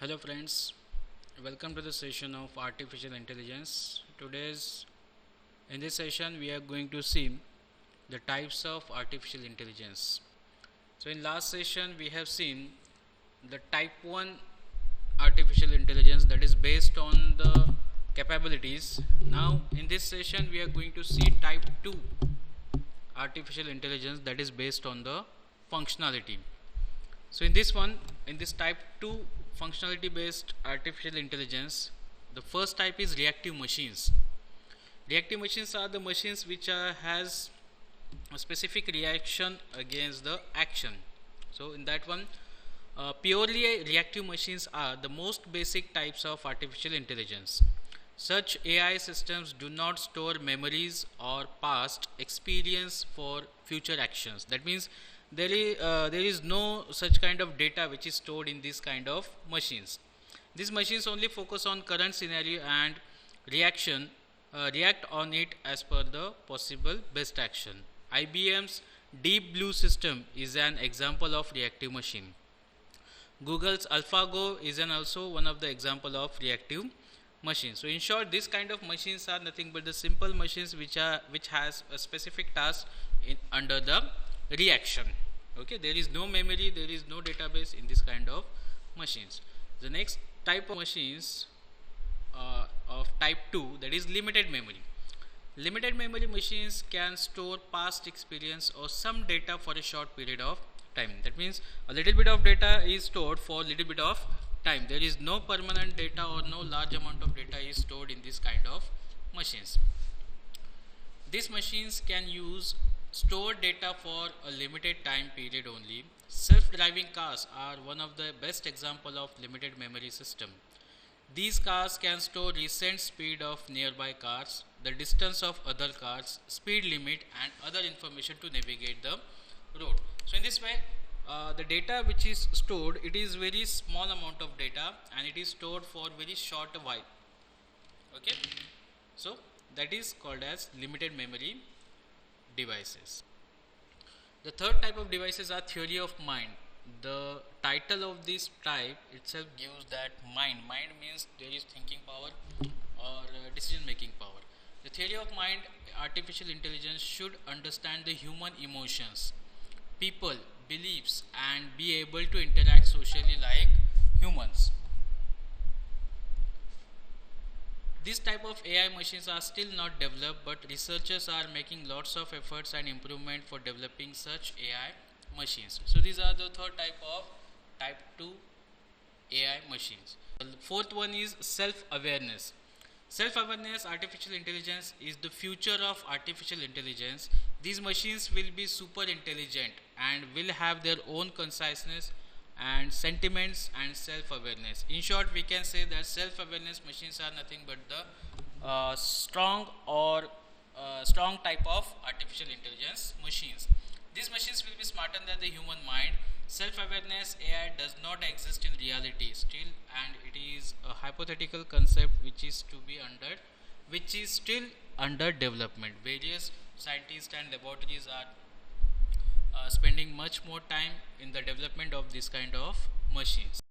Hello friends, welcome to the session of artificial intelligence. In this session we are going to see the types of artificial intelligence. So in last session we have seen the type 1 artificial intelligence, that is based on the capabilities. Now in this session we are going to see type 2 artificial intelligence, that is based on the functionality. So in this type 2 functionality based artificial intelligence, the first type is reactive machines. Reactive machines are the machines which has a specific reaction against the action. So in that one, purely reactive machines are the most basic types of artificial intelligence. Such AI systems do not store memories or past experience for future actions. That means there is no such kind of data which is stored in these kind of machines. These machines only focus on current scenario and react on it as per the possible best action. IBM's Deep Blue system is an example of reactive machine. Google's AlphaGo is also one of the example of reactive machines. So in short, this kind of machines are nothing but the simple machines which has a specific task under the reaction. Okay, there is no memory, there is no database in this kind of machines. The next type of machines of type 2, that is limited memory. Limited memory machines can store past experience or some data for a short period of time. That means a little bit of data is stored for a little bit of time. There is no permanent data or no large amount of data is stored in this kind of machines. These machines can use stored data for a limited time period only. Self-driving cars are one of the best example of limited memory system. These cars can store recent speed of nearby cars, the distance of other cars, speed limit and other information to navigate the road. So in this way, the data which is stored, it is very small amount of data and it is stored for very short while. Okay, so that is called as limited memory devices. The third type of devices are theory of mind. The title of this type itself gives that mind means there is thinking power or decision making power. The theory of mind, artificial intelligence should understand the human emotions, people, beliefs and be able to interact socially like humans. This type of AI machines are still not developed, but researchers are making lots of efforts and improvement for developing such AI machines. So these are the third type of type 2 AI machines. The fourth one is self-awareness. Self-awareness artificial intelligence is the future of artificial intelligence. These machines will be super intelligent and will have their own conciseness and sentiments and self-awareness. In short, we can say that self-awareness machines are nothing but the strong type of artificial intelligence machines. These machines will be smarter than the human mind. Self-awareness AI does not exist in reality still, and it is a hypothetical concept which is still under development. Various scientists and laboratories are spending much more time in the development of this kind of machines.